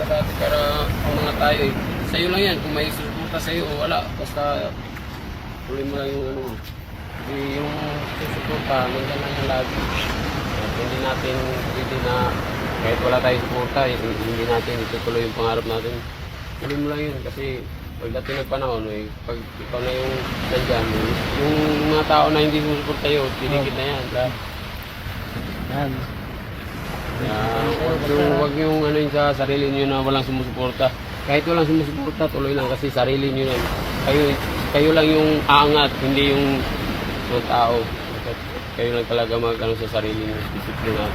dati para ang mga tayo eh. Sa'yo lang yan, kung may susuporta sa'yo o wala. Basta tuloy mo lang yung ano mo. Hindi yung susuporta, nandiyan lang yung lagi. At hindi natin pwede na kahit wala tayong suporta, hindi natin itutuloy yung pangarap natin. Tuloy mo lang yun kasi pagdating ng panahon, eh, pag ikaw na yung nandyan, yung mga tao na hindi susuporta sa'yo, tinikit na yan. Yan. Wag yung ano yun sa sarili nyo na walang sumusuporta. Kahit walang sumusuporta, tuloy lang kasi sarili nyo yan. Kayo lang yung aangat, hindi yung mga tao. Kayo lang talaga ano sa sarili nyo, disiplina.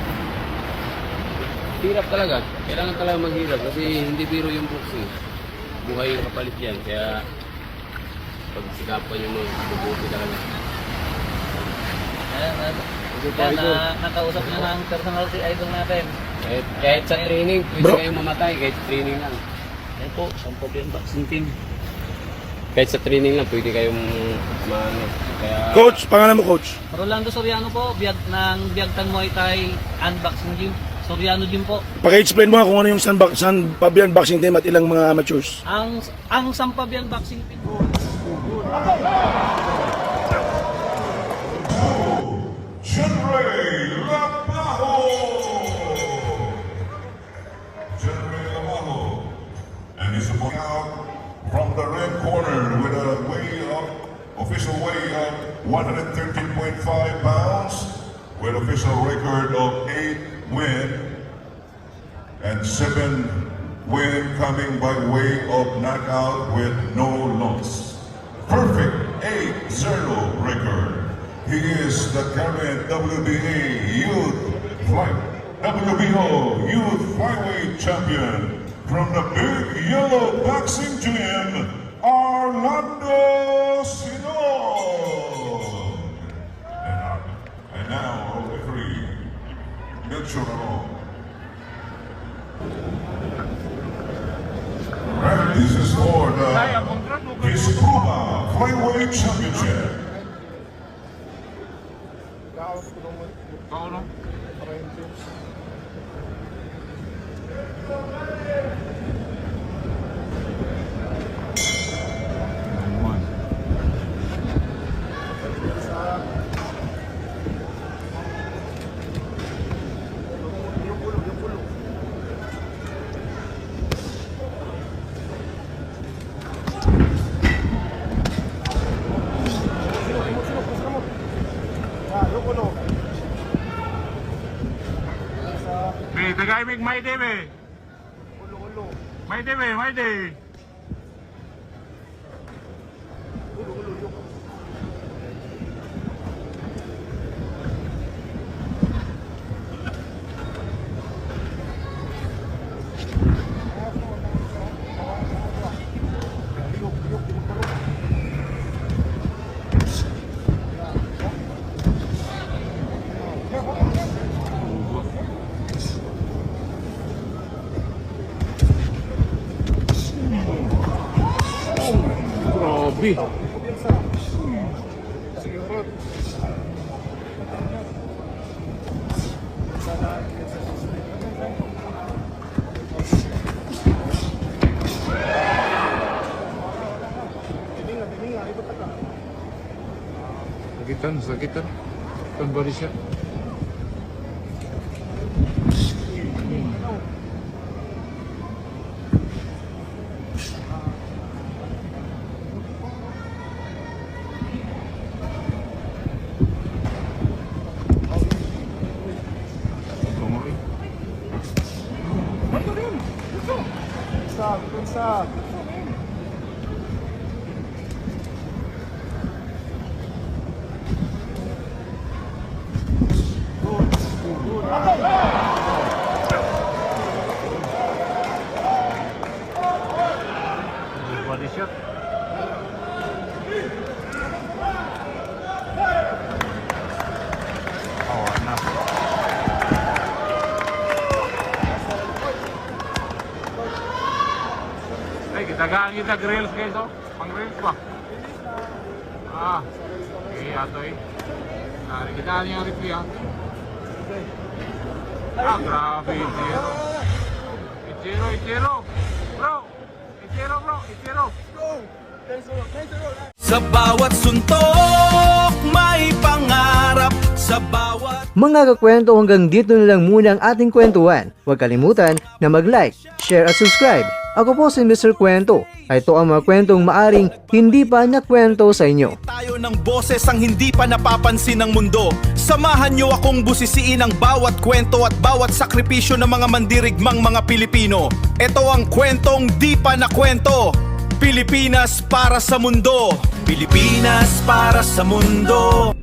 Hirap talaga. Kailangan talaga maghirap kasi hindi biro yung boxing. Buhay yung kapalit yan. Kaya pagsikapan nyo mabubuti talaga. Yan, nakausap niyo ng personal si idol natin. Kahit sa training, pwede kayong mamatay. Kahit sa training lang. Yan po, Sampabian Boxing Team. Kahit sa training lang, pwede kayong maano. Kaya... Coach, pangalan mo coach? Rolando Soriano po, ng Biagtan Muay Thai Unboxing Gym. Soriano Gym po. Paki-explain mo nga kung ano yung Sampabian Boxing Team at ilang mga amateurs. Ang Sampabian Boxing Team po. General Labajo! General Labajo. And he's about out from the red corner with a official weight of 113.5 pounds with official record of 8 win and 7 win coming by way of knockout with no loss. Perfect 8-0 record. He is the current WBO Youth Flyweight Champion from the Big Yellow Boxing Gym, Orlando Sino. And now, our referee, Mitchell Ramon. And this is for the Viscuba Flyweight Championship. Tagay mig may debe. May debe, may debe. Grabe. Sakitan. Kan body shot. Body shot. Dagaan kita grills guys, oh. Pang grills ba? Ah. Okay, ato eh. Kita niya review ah. Grabe, 0. 0 Ichiro. Bro. Ichiro, bro. Ichiro. Sa bawat suntok, may pangarap. Sa bawat Mga kakwento, hanggang dito na lang muna ang ating kwentuhan. Huwag kalimutan na mag-like, share at subscribe. Ako po si Mr. Kwento. Ito ang mga kwentong maaring hindi pa nakwento sa inyo. tayo ng boses ang hindi pa napapansin ng mundo. Samahan niyo akong busisiin ang bawat kwento at bawat sakripisyo ng mga mandirigmang mga Pilipino. Ito ang kwentong di pa nakwento. Pilipinas para sa mundo. Pilipinas para sa mundo.